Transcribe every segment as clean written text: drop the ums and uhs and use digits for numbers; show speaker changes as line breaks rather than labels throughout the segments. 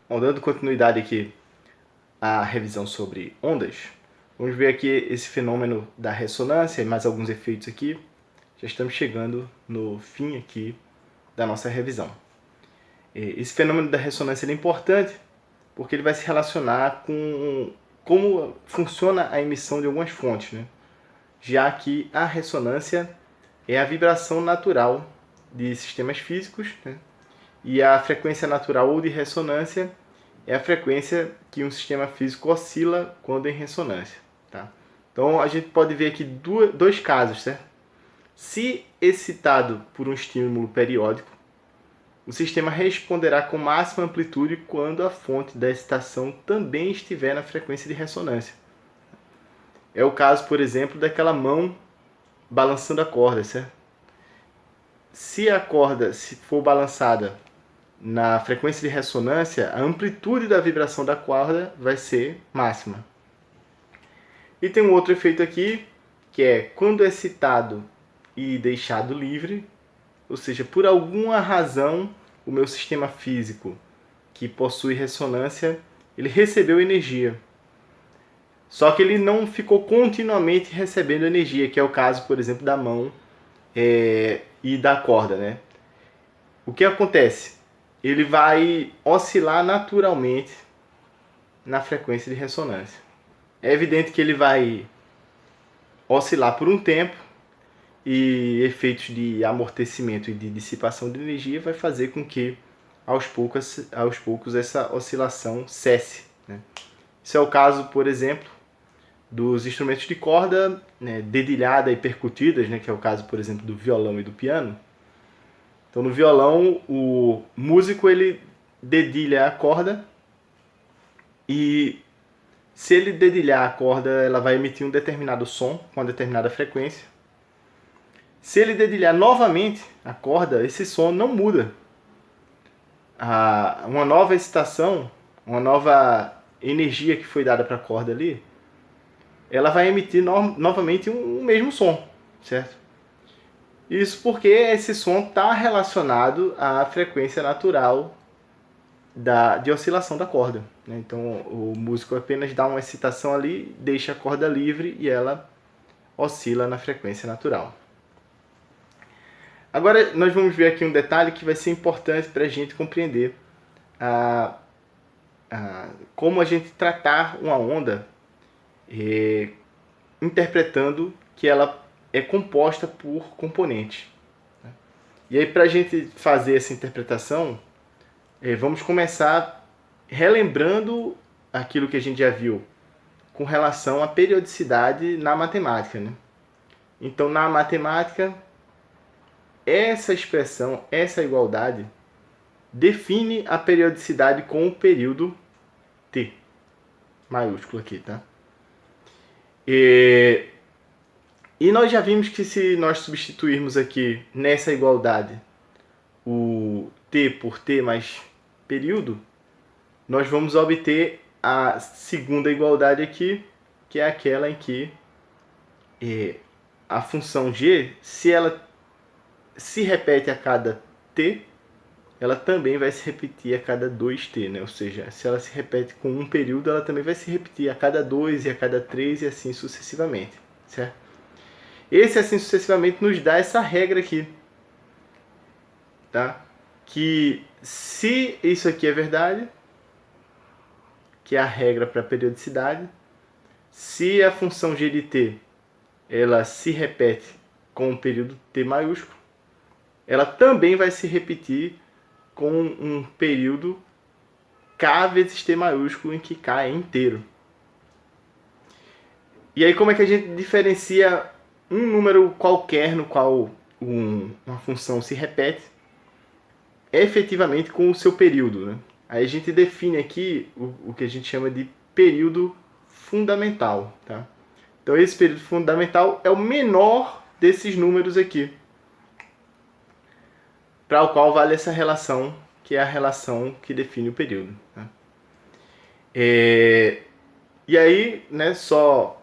Bom, dando continuidade aqui à revisão sobre ondas, vamos ver aqui esse fenômeno da ressonância e mais alguns efeitos aqui. Já estamos chegando no fim aqui da nossa revisão. Esse fenômeno da ressonância é importante porque ele vai se relacionar com como funciona a emissão de algumas fontes, né? Já que a ressonância é a vibração natural de sistemas físicos, né? E a frequência natural ou de ressonância é a frequência que um sistema físico oscila quando em ressonância. Tá? Então a gente pode ver aqui dois casos, certo? Se excitado por um estímulo periódico, o sistema responderá com máxima amplitude quando a fonte da excitação também estiver na frequência de ressonância. É o caso, por exemplo, daquela mão balançando a corda, certo? Se a corda for balançada na frequência de ressonância, a amplitude da vibração da corda vai ser máxima. E tem um outro efeito aqui, que é quando é excitado e deixado livre, ou seja, por alguma razão, o meu sistema físico que possui ressonância, ele recebeu energia. Só que ele não ficou continuamente recebendo energia, que é o caso, por exemplo, da mão e da corda, né? O que acontece? Ele vai oscilar naturalmente na frequência de ressonância. É evidente que ele vai oscilar por um tempo e efeitos de amortecimento e de dissipação de energia vai fazer com que aos poucos essa oscilação cesse, né? Isso é o caso, por exemplo, dos instrumentos de corda, né, dedilhada e percutidas, né, que é o caso, por exemplo, do violão e do piano. Então, no violão, o músico ele dedilha a corda e se ele dedilhar a corda, ela vai emitir um determinado som com uma determinada frequência. Se ele dedilhar novamente a corda, esse som não muda. Uma nova excitação, uma nova energia que foi dada para a corda ali, ela vai emitir novamente um mesmo som, certo? Isso porque esse som está relacionado à frequência natural de oscilação da corda, né? Então o músico apenas dá uma excitação ali, deixa a corda livre e ela oscila na frequência natural. Agora nós vamos ver aqui um detalhe que vai ser importante para a gente compreender como a gente tratar uma onda interpretando que ela é composta por componentes. E aí, para a gente fazer essa interpretação, vamos começar relembrando aquilo que a gente já viu com relação à periodicidade na matemática, né? Então, na matemática, essa expressão, essa igualdade, define a periodicidade com o período T, maiúsculo aqui, tá? E nós já vimos que se nós substituirmos aqui nessa igualdade o T por T mais período, nós vamos obter a segunda igualdade aqui, que é aquela em que a função g, se ela se repete a cada t, ela também vai se repetir a cada 2t, né? Ou seja, se ela se repete com um período, ela também vai se repetir a cada 2 e a cada 3 e assim sucessivamente, certo? Esse assim sucessivamente nos dá essa regra aqui, tá? Que se isso aqui é verdade, que é a regra para a periodicidade, se a função g de t ela se repete com o período t maiúsculo, ela também vai se repetir com um período k vezes t maiúsculo, em que k é inteiro. E aí como é que a gente diferencia um número qualquer no qual uma função se repete efetivamente com o seu período, né? Aí a gente define aqui o que a gente chama de período fundamental, tá? Então esse período fundamental é o menor desses números aqui, para o qual vale essa relação, que é a relação que define o período, tá? E aí, né, só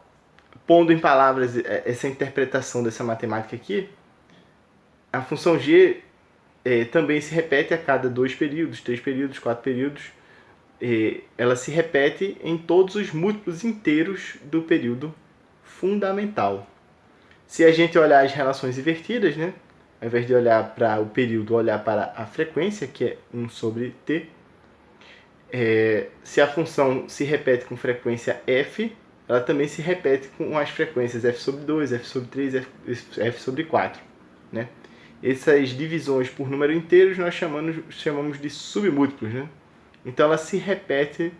pondo em palavras essa interpretação dessa matemática aqui, a função g também se repete a cada 2 períodos, 3 períodos, 4 períodos, ela se repete em todos os múltiplos inteiros do período fundamental. Se a gente olhar as relações invertidas, né, ao invés de olhar para o período, olhar para a frequência, que é 1 sobre t, se a função se repete com frequência f, ela também se repete com as frequências f sobre 2, f sobre 3, f sobre 4. Né? Essas divisões por número inteiros nós chamamos de submúltiplos. Né? Então ela se repete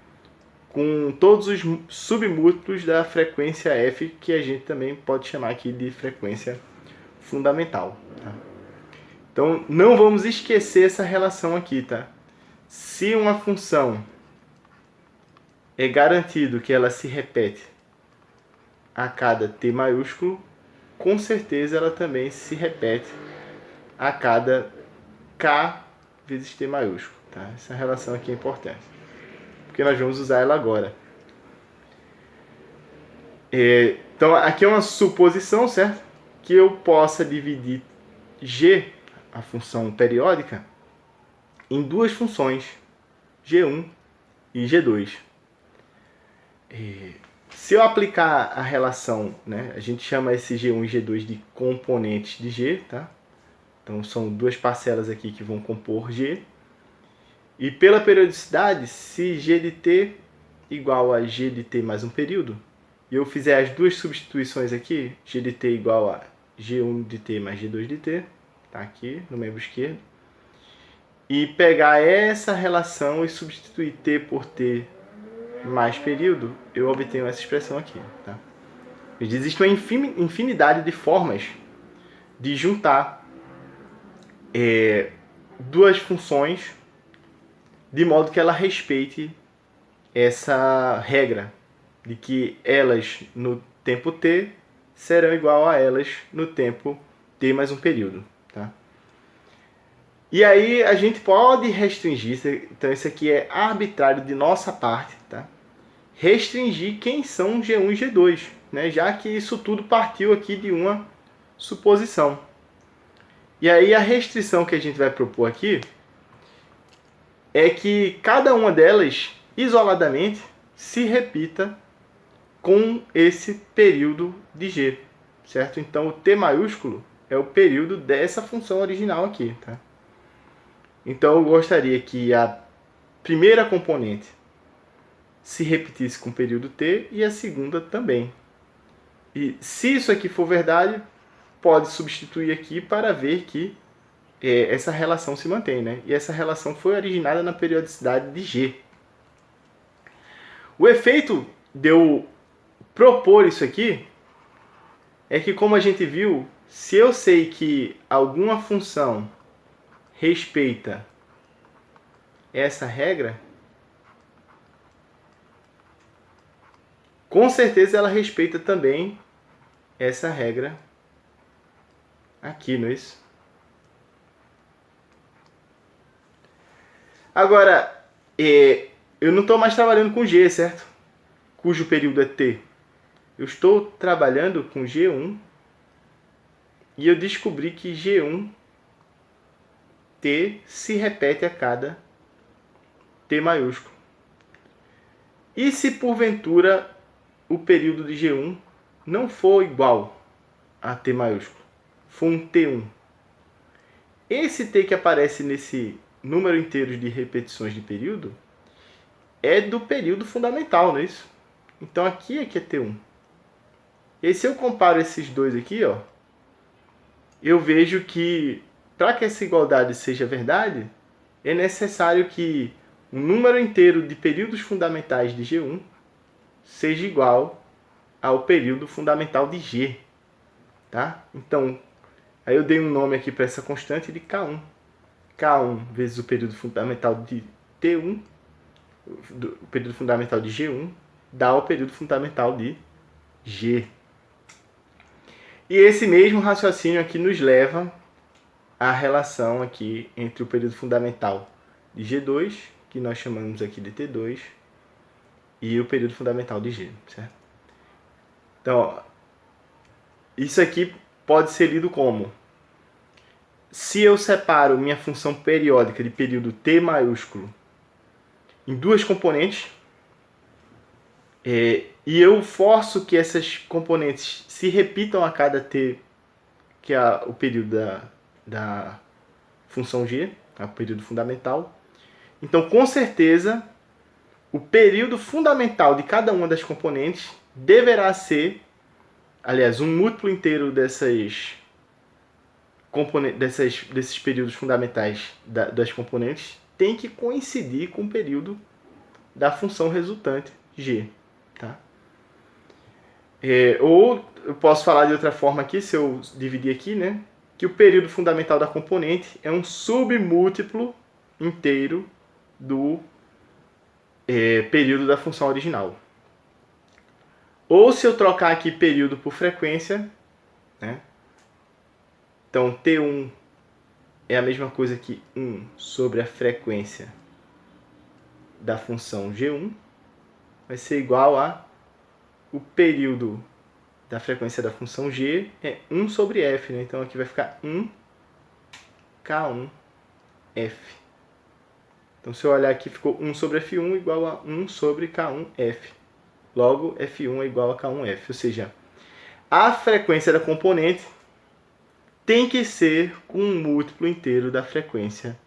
com todos os submúltiplos da frequência f, que a gente também pode chamar aqui de frequência fundamental. Tá? Então não vamos esquecer essa relação aqui. Tá? Se uma função é garantido que ela se repete a cada t maiúsculo, com certeza ela também se repete a cada k vezes t maiúsculo. Tá? Essa relação aqui é importante, porque nós vamos usar ela agora. Então, aqui é uma suposição, certo? Que eu possa dividir g, a função periódica, em duas funções, g1 e g2. Se eu aplicar a relação, né, a gente chama esse g1 e g2 de componentes de g, tá? Então são duas parcelas aqui que vão compor g. E pela periodicidade, se g de t igual a g de t mais um período, e eu fizer as duas substituições aqui, g de t igual a g1 de t mais g2 de t, tá aqui no membro esquerdo, e pegar essa relação e substituir t por t mais período, eu obtenho essa expressão aqui. Tá? Existe uma infinidade de formas de juntar duas funções de modo que ela respeite essa regra de que elas no tempo t serão igual a elas no tempo t mais um período. Tá? E aí a gente pode restringir, então isso aqui é arbitrário de nossa parte, tá? Restringir quem são G1 e G2, né? Já que isso tudo partiu aqui de uma suposição. E aí a restrição que a gente vai propor aqui é que cada uma delas, isoladamente, se repita com esse período de G, certo? Então o T maiúsculo é o período dessa função original aqui, tá? Então eu gostaria que a primeira componente se repetisse com o período t e a segunda também. E se isso aqui for verdade, pode substituir aqui para ver que essa relação se mantém, né? E essa relação foi originada na periodicidade de G. O efeito de eu propor isso aqui é que, como a gente viu, se eu sei que alguma função respeita essa regra, com certeza ela respeita também essa regra aqui, não é isso? Agora, eu não estou mais trabalhando com G, certo? Cujo período é T. Eu estou trabalhando com G1 e eu descobri que G1 T se repete a cada T maiúsculo. E se porventura o período de G1 não for igual a T maiúsculo, for um T1, esse T que aparece nesse número inteiro de repetições de período é do período fundamental, não é isso? Então aqui é que é T1. E aí, se eu comparo esses dois aqui, ó, eu vejo que para que essa igualdade seja verdade, é necessário que o número inteiro de períodos fundamentais de G1 seja igual ao período fundamental de G. Tá? Então, aí eu dei um nome aqui para essa constante de K1. K1 vezes o período fundamental de T1, o período fundamental de G1, dá o período fundamental de G. E esse mesmo raciocínio aqui nos leva à relação aqui entre o período fundamental de G2, que nós chamamos aqui de T2, e o período fundamental de G, certo? Então, ó, isso aqui pode ser lido como: se eu separo minha função periódica de período T maiúsculo em duas componentes, e eu forço que essas componentes se repitam a cada t, que é o período da função g, o período fundamental. Então, com certeza, o período fundamental de cada uma das componentes deverá ser, aliás, um múltiplo inteiro desses períodos fundamentais das componentes tem que coincidir com o período da função resultante g. Tá? Ou eu posso falar de outra forma aqui, se eu dividir aqui, né, que o período fundamental da componente é um submúltiplo inteiro do período da função original. Ou se eu trocar aqui período por frequência, né, então T1 é a mesma coisa que 1 sobre a frequência da função G1, vai ser igual a o período da frequência da função G é 1 sobre F, né? Então aqui vai ficar 1 K1F. Então se eu olhar aqui, ficou 1 sobre F1 igual a 1 sobre K1F. Logo, F1 é igual a K1F. Ou seja, a frequência da componente tem que ser um múltiplo inteiro da frequência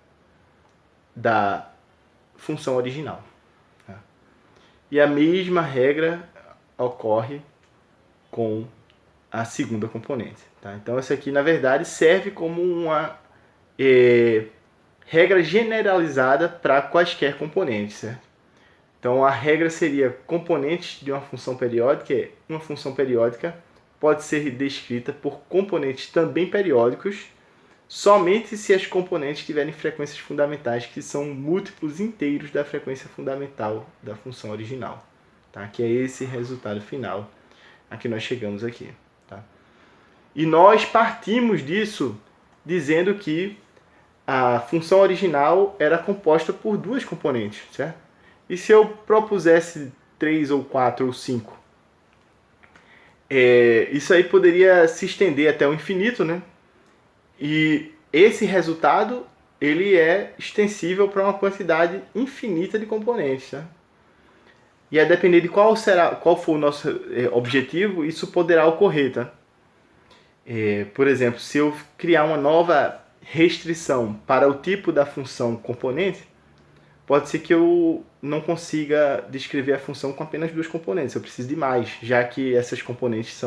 da função original. E a mesma regra ocorre com a segunda componente. Tá? Então, isso aqui, na verdade, serve como uma regra generalizada para quaisquer componentes. Certo? Então, a regra seria componentes de uma função periódica. Uma função periódica pode ser descrita por componentes também periódicos, somente se as componentes tiverem frequências fundamentais que são múltiplos inteiros da frequência fundamental da função original. Tá? Que é esse resultado final a que nós chegamos aqui. Tá? E nós partimos disso dizendo que a função original era composta por duas componentes. Certo? E se eu propusesse 3 ou 4 ou 5, isso aí poderia se estender até o infinito, né? E esse resultado ele é extensível para uma quantidade infinita de componentes. Tá? E a depender de qual for o nosso objetivo, isso poderá ocorrer. Tá? Por exemplo, se eu criar uma nova restrição para o tipo da função componente, pode ser que eu não consiga descrever a função com apenas duas componentes. Eu preciso de mais, já que essas componentes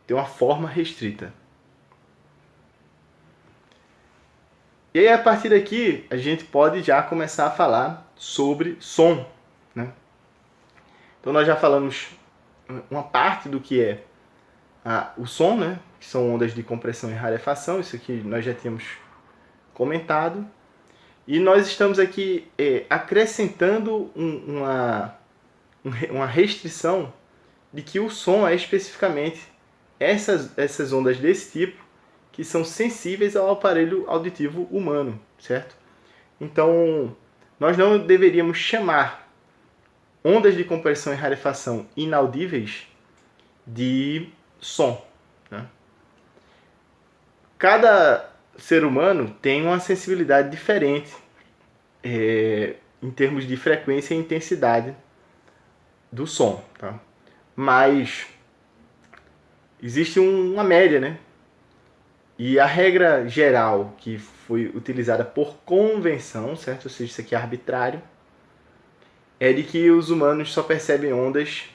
têm uma forma restrita. E aí, a partir daqui, a gente pode já começar a falar sobre som. Né? Então, nós já falamos uma parte do que é o som, né? Que são ondas de compressão e rarefação. Isso aqui nós já tínhamos comentado. E nós estamos aqui acrescentando uma restrição de que o som é especificamente essas ondas desse tipo que são sensíveis ao aparelho auditivo humano, certo? Então, nós não deveríamos chamar ondas de compressão e rarefação inaudíveis de som. Né? Cada ser humano tem uma sensibilidade diferente em termos de frequência e intensidade do som. Tá? Mas existe uma média, né? E a regra geral que foi utilizada por convenção, certo? Ou seja, isso aqui é arbitrário, é de que os humanos só percebem ondas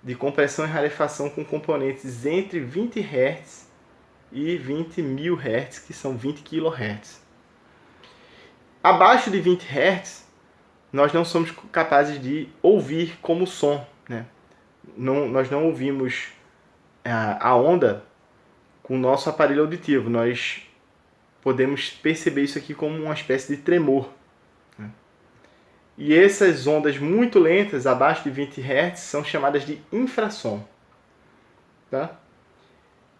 de compressão e rarefação com componentes entre 20 Hz e 20 mil Hz, que são 20 kHz. Abaixo de 20 Hz, nós não somos capazes de ouvir como som. Né? Nós não ouvimos a onda com o nosso aparelho auditivo. Nós podemos perceber isso aqui como uma espécie de tremor. Né? E essas ondas muito lentas, abaixo de 20 Hz, são chamadas de infrassom. Tá?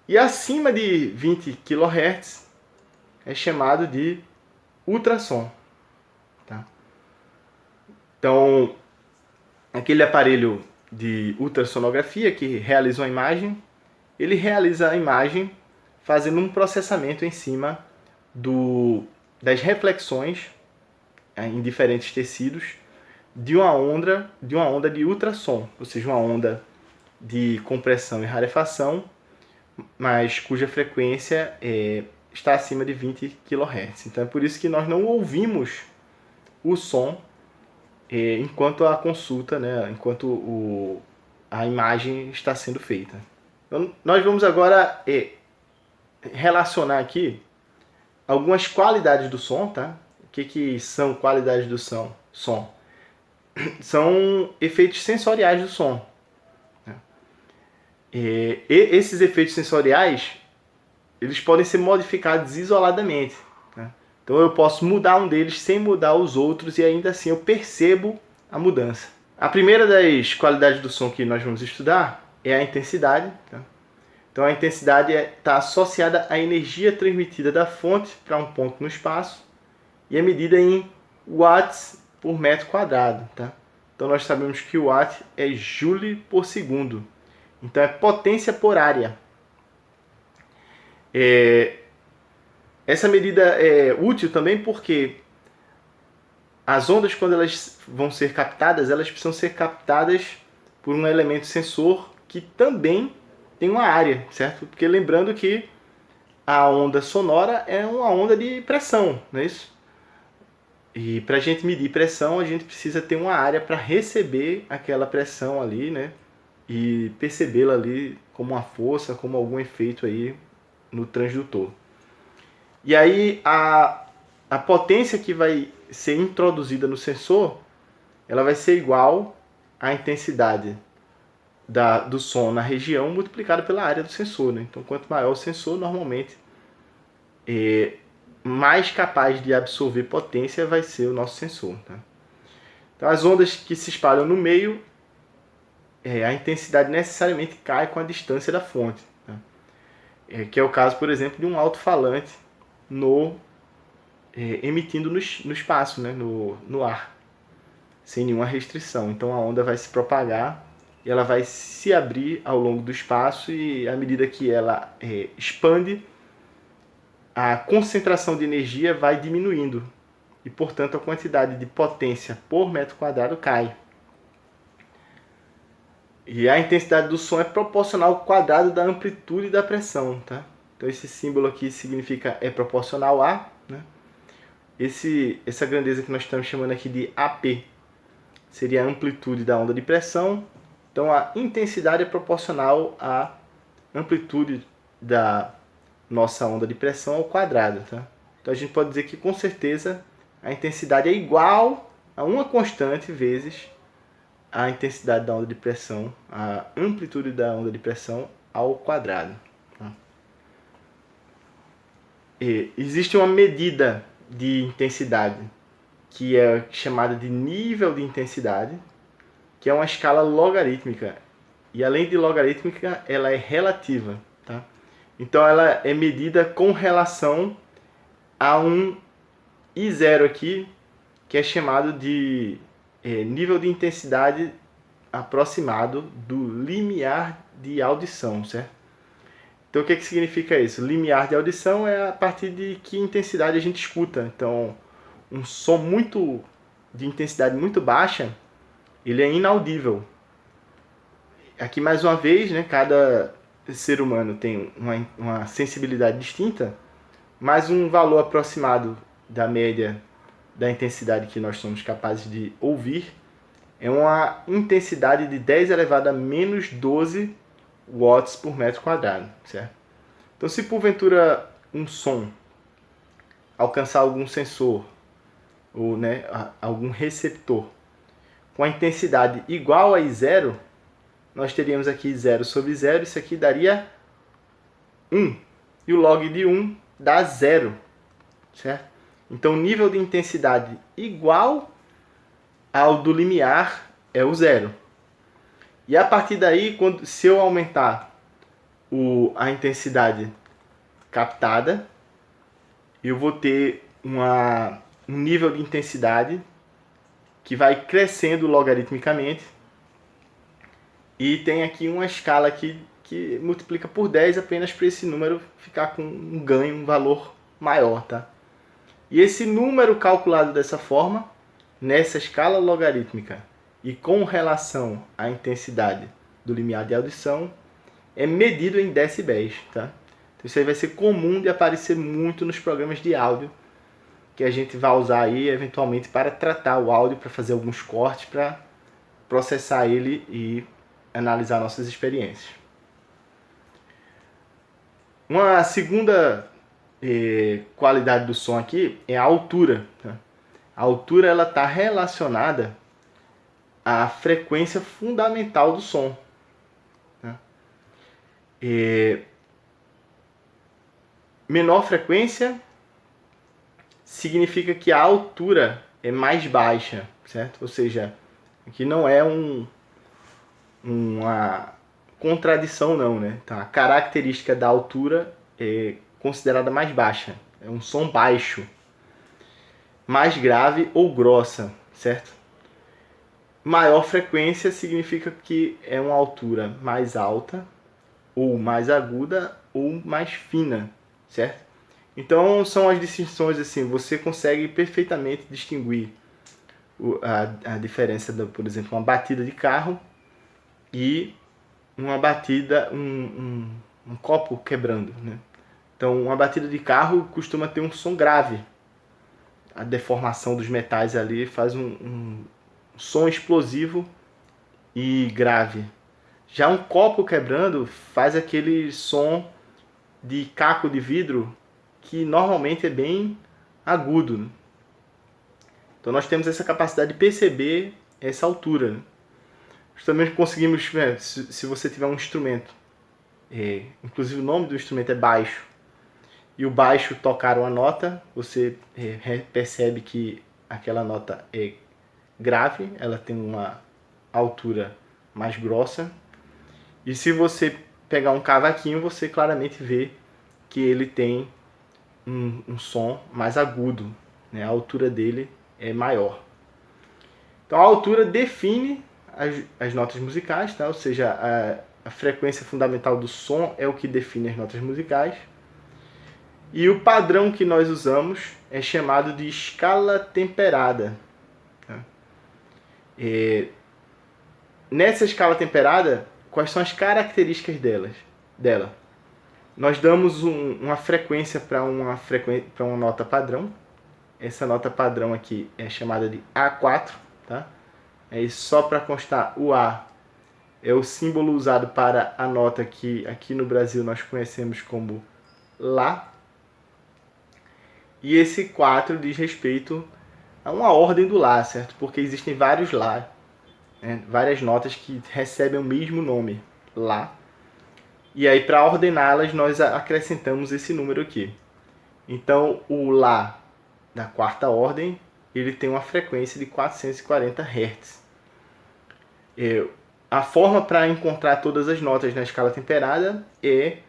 E acima de 20 kHz é chamado de ultrassom. Tá? Então, aquele aparelho de ultrassonografia que realiza uma imagem, ele realiza a imagem fazendo um processamento em cima das reflexões em diferentes tecidos de uma onda de ultrassom, ou seja, uma onda de compressão e rarefação, mas cuja frequência está acima de 20 kHz. Então é por isso que nós não ouvimos o som enquanto a consulta, né, enquanto a imagem está sendo feita. Então, nós vamos agora relacionar aqui algumas qualidades do som, tá? O que são qualidades do som? São efeitos sensoriais do som. E esses efeitos sensoriais, eles podem ser modificados isoladamente. Né? Então eu posso mudar um deles sem mudar os outros e ainda assim eu percebo a mudança. A primeira das qualidades do som que nós vamos estudar é a intensidade. Tá? Então a intensidade está associada à energia transmitida da fonte para um ponto no espaço e é medida em watts por metro quadrado. Tá? Então nós sabemos que o watt é joule por segundo. Então é potência por área. Essa medida é útil também porque as ondas, quando elas vão ser captadas, elas precisam ser captadas por um elemento sensor que também tem uma área, certo? Porque lembrando que a onda sonora é uma onda de pressão, não é isso? E para a gente medir pressão, a gente precisa ter uma área para receber aquela pressão ali, né? E percebê-la ali como uma força, como algum efeito aí no transdutor. E aí a potência que vai ser introduzida no sensor, ela vai ser igual à intensidade do som na região multiplicada pela área do sensor. Né? Então quanto maior o sensor, normalmente mais capaz de absorver potência vai ser o nosso sensor. Tá? Então as ondas que se espalham no meio, a intensidade necessariamente cai com a distância da fonte. Tá? Que é o caso, por exemplo, de um alto-falante emitindo no espaço, né? no ar, sem nenhuma restrição. Então a onda vai se propagar e ela vai se abrir ao longo do espaço e à medida que ela expande, a concentração de energia vai diminuindo e, portanto, a quantidade de potência por metro quadrado cai. E a intensidade do som é proporcional ao quadrado da amplitude da pressão. Tá? Então esse símbolo aqui significa é proporcional a, né? Essa grandeza que nós estamos chamando aqui de AP seria a amplitude da onda de pressão. Então a intensidade é proporcional à amplitude da nossa onda de pressão ao quadrado. Tá? Então a gente pode dizer que com certeza a intensidade é igual a uma constante vezes a intensidade da onda de pressão, a amplitude da onda de pressão ao quadrado. Tá? E existe uma medida de intensidade que é chamada de nível de intensidade, que é uma escala logarítmica. E além de logarítmica, ela é relativa. Tá? Então ela é medida com relação a um I0 aqui, que é chamado de nível de intensidade aproximado do limiar de audição, certo? Então o que significa isso? Limiar de audição é a partir de que intensidade a gente escuta. Então um som de intensidade muito baixa, ele é inaudível. Aqui mais uma vez, né, cada ser humano tem uma sensibilidade distinta, mas um valor aproximado da média da intensidade que nós somos capazes de ouvir é uma intensidade de 10 elevado a menos 12 watts por metro quadrado, certo? Então se porventura um som alcançar algum sensor ou algum receptor com a intensidade igual a I0, nós teríamos aqui 0 sobre 0, isso aqui daria 1. E o log de 1 dá 0, certo? Então o nível de intensidade igual ao do limiar é o 0. E a partir daí, se eu aumentar a intensidade captada, eu vou ter um nível de intensidade que vai crescendo logaritmicamente. E tem aqui uma escala que multiplica por 10 apenas para esse número ficar com um ganho, um valor maior. Tá? E esse número calculado dessa forma nessa escala logarítmica e com relação à intensidade do limiar de audição é medido em decibéis, tá? Então isso aí vai ser comum de aparecer muito nos programas de áudio que a gente vai usar aí eventualmente para tratar o áudio, para fazer alguns cortes, para processar ele e analisar nossas experiências. Uma segunda qualidade do som aqui é a altura, tá? A altura ela está relacionada à frequência fundamental do som. Tá? Menor frequência significa que a altura é mais baixa, certo? Ou seja, aqui não é uma contradição não, né? Então, a característica da altura é considerada mais baixa. É um som baixo, mais grave ou grossa, certo? Maior frequência significa que é uma altura mais alta, ou mais aguda, ou mais fina, certo? Então são as distinções assim, você consegue perfeitamente distinguir a diferença, por exemplo, uma batida de carro e uma batida, um copo quebrando, né? Então uma batida de carro costuma ter um som grave. A deformação dos metais ali faz um som explosivo e grave. Já um copo quebrando faz aquele som de caco de vidro que normalmente é bem agudo. Então nós temos essa capacidade de perceber essa altura. Nós também conseguimos, se você tiver um instrumento, inclusive o nome do instrumento é baixo, e o baixo tocar uma nota, você percebe que aquela nota é grave, ela tem uma altura mais grossa. E se você pegar um cavaquinho, você claramente vê que ele tem um som mais agudo, né? A altura dele é maior. Então a altura define as notas musicais, tá? Ou seja, a frequência fundamental do som é o que define as notas musicais. E o padrão que nós usamos é chamado de escala temperada. Tá? Nessa escala temperada, quais são as características dela? Nós damos uma frequência para uma nota padrão. Essa nota padrão aqui é chamada de A4. Tá? Só para constar, o A é o símbolo usado para a nota que aqui no Brasil nós conhecemos como Lá. E esse 4 diz respeito a uma ordem do Lá, certo? Porque existem vários Lá, né? Várias notas que recebem o mesmo nome, Lá. E aí, para ordená-las, nós acrescentamos esse número aqui. Então, o Lá da quarta ordem, ele tem uma frequência de 440 Hz. A forma para encontrar todas as notas na escala temperada é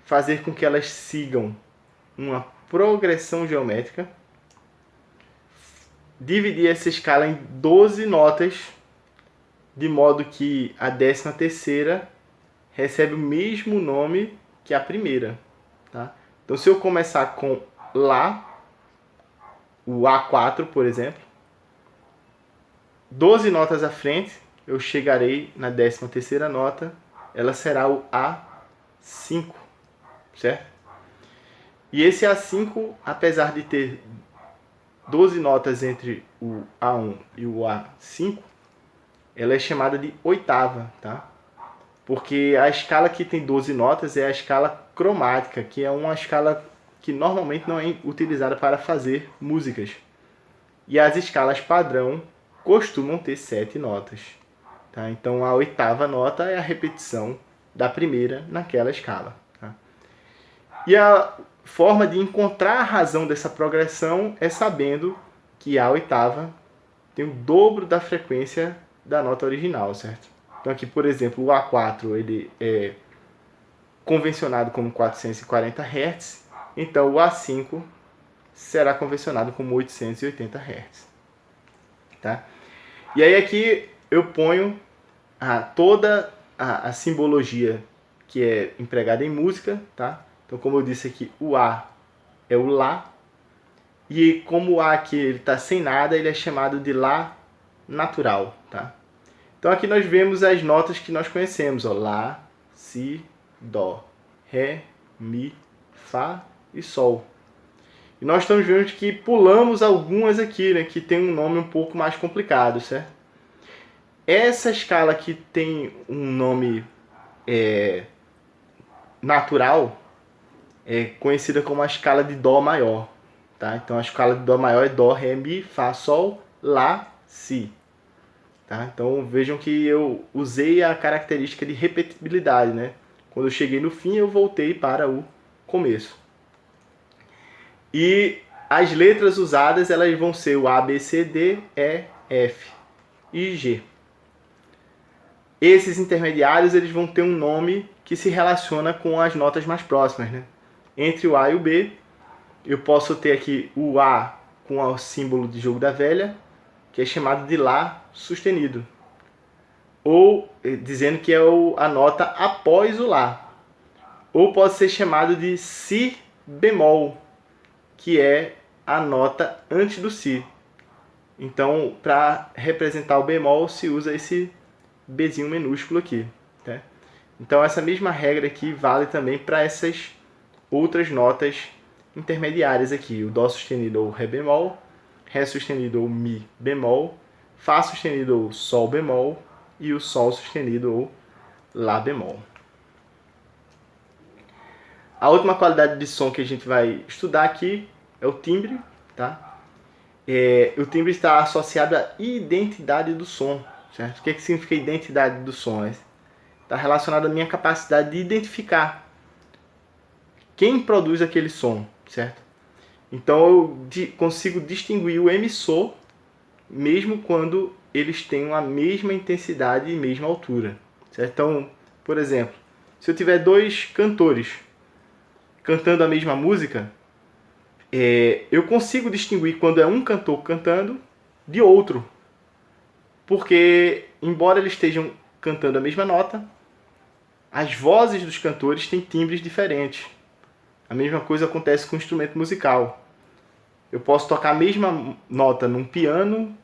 fazer com que elas sigam uma progressão geométrica, dividir essa escala em 12 notas, de modo que a 13ª recebe o mesmo nome que a primeira. Tá? Então, se eu começar com Lá, o A4, por exemplo, 12 notas à frente, eu chegarei na 13ª nota, ela será o A5, certo? E esse A5, apesar de ter 12 notas entre o A1 e o A5, ela é chamada de oitava, tá? Porque a escala que tem 12 notas é a escala cromática, que é uma escala que normalmente não é utilizada para fazer músicas. E as escalas padrão costumam ter 7 notas. Tá? Então a oitava nota é a repetição da primeira naquela escala. Tá? E a forma de encontrar a razão dessa progressão é sabendo que a oitava tem o dobro da frequência da nota original, certo? Então aqui, por exemplo, o A4 ele é convencionado como 440 Hz, então o A5 será convencionado como 880 Hz. Tá? E aí aqui eu ponho toda a simbologia que é empregada em música, tá? Então, como eu disse aqui, o A é o Lá, E como o A aqui ele está sem nada, ele é chamado de Lá natural, tá? Então aqui nós vemos as notas que nós conhecemos, ó, Lá, Si, Dó, Ré, Mi, Fá e Sol. E nós estamos vendo que pulamos algumas aqui, né, que tem um nome um pouco mais complicado, certo? Essa escala que tem um nome natural é conhecida como a escala de Dó maior, tá? Então a escala de Dó maior é Dó, Ré, Mi, Fá, Sol, Lá, Si. Tá? Então vejam que eu usei a característica de repetibilidade, né? Quando eu cheguei no fim, eu voltei para o começo. E as letras usadas elas vão ser o A, B, C, D, E, F e G. Esses intermediários eles vão ter um nome que se relaciona com as notas mais próximas, né? Entre o A e o B, eu posso ter aqui o A com o símbolo de jogo da velha, que é chamado de Lá sustenido. Ou dizendo que é a nota após o Lá. Ou pode ser chamado de Si bemol, que é a nota antes do Si. Então, para representar o bemol, se usa esse Bzinho minúsculo aqui. Tá? Então, essa mesma regra aqui vale também para essas outras notas intermediárias aqui. O Dó sustenido ou Ré bemol, Ré sustenido ou Mi bemol, Fá sustenido ou Sol bemol, e o Sol sustenido ou Lá bemol. A última qualidade de som que a gente vai estudar aqui é o timbre. Tá? O timbre está associado à identidade do som. Certo? O que significa identidade do som? Está relacionado à minha capacidade de identificar quem produz aquele som. Certo? Então eu consigo distinguir o emissor mesmo quando eles têm a mesma intensidade e mesma altura. Certo? Então, por exemplo, se eu tiver dois cantores cantando a mesma música, eu consigo distinguir quando é um cantor cantando de outro. Porque, embora eles estejam cantando a mesma nota, as vozes dos cantores têm timbres diferentes. A mesma coisa acontece com o instrumento musical. Eu posso tocar a mesma nota num piano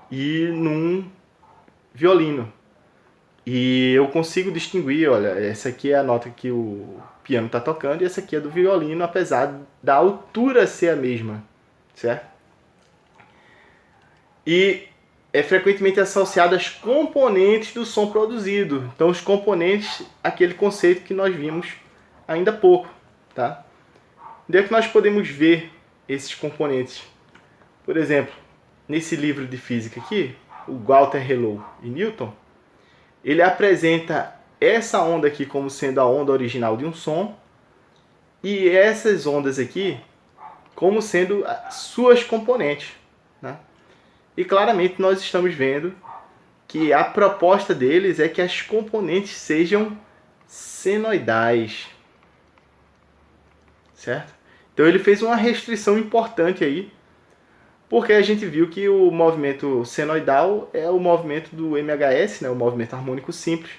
e num violino. E eu consigo distinguir, olha, essa aqui é a nota que o piano está tocando e essa aqui é do violino, apesar da altura ser a mesma, certo? E é frequentemente associado às componentes do som produzido. Então, os componentes, aquele conceito que nós vimos ainda há pouco, tá? Onde é que nós podemos ver esses componentes? Por exemplo, nesse livro de física aqui, o Walter Hello e Newton, ele apresenta essa onda aqui como sendo a onda original de um som e essas ondas aqui como sendo suas componentes. Né? E claramente nós estamos vendo que a proposta deles é que as componentes sejam senoidais. Certo? Então ele fez uma restrição importante aí, porque a gente viu que o movimento senoidal é o movimento do MHS, né, o movimento harmônico simples,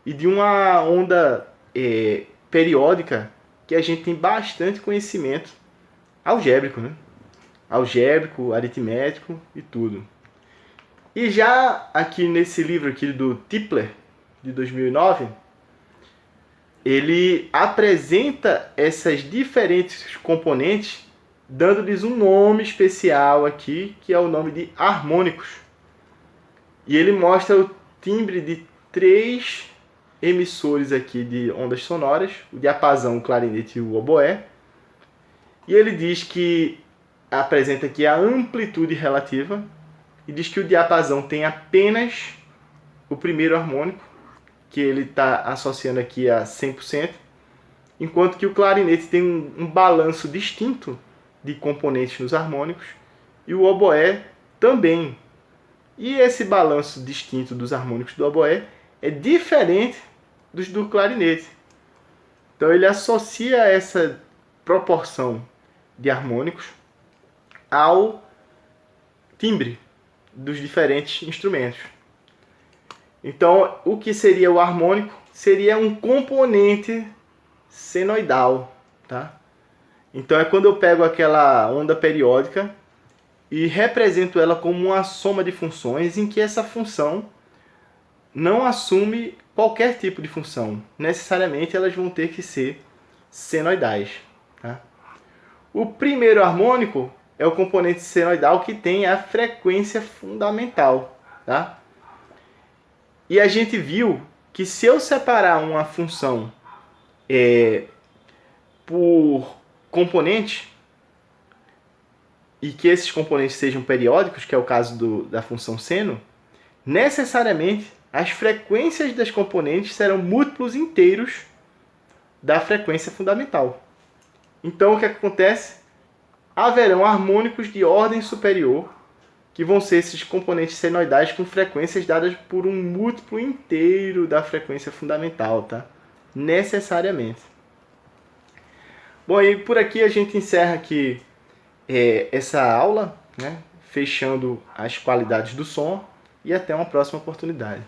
e de uma onda periódica que a gente tem bastante conhecimento algébrico, né? Algébrico, aritmético e tudo. E já aqui nesse livro aqui do Tipler, de 2009, ele apresenta essas diferentes componentes dando-lhes um nome especial aqui, que é o nome de harmônicos. E ele mostra o timbre de 3 emissores aqui de ondas sonoras, o diapasão, o clarinete e o oboé. E ele diz que apresenta aqui a amplitude relativa e diz que o diapasão tem apenas o primeiro harmônico, que ele está associando aqui a 100%, enquanto que o clarinete tem um balanço distinto de componentes nos harmônicos e o oboé também. E esse balanço distinto dos harmônicos do oboé é diferente dos do clarinete. Então ele associa essa proporção de harmônicos ao timbre dos diferentes instrumentos. Então, o que seria o harmônico? Seria um componente senoidal, tá? Então é quando eu pego aquela onda periódica e represento ela como uma soma de funções em que essa função não assume qualquer tipo de função. Necessariamente elas vão ter que ser senoidais. Tá? O primeiro harmônico é o componente senoidal que tem a frequência fundamental. Tá? E a gente viu que se eu separar uma função por componente, e que esses componentes sejam periódicos, que é o caso da função seno, necessariamente as frequências das componentes serão múltiplos inteiros da frequência fundamental. Então o que acontece? Haverão harmônicos de ordem superior, que vão ser esses componentes senoidais com frequências dadas por um múltiplo inteiro da frequência fundamental, tá? Necessariamente. Bom, e por aqui a gente encerra aqui essa aula, né? Fechando as qualidades do som, e até uma próxima oportunidade.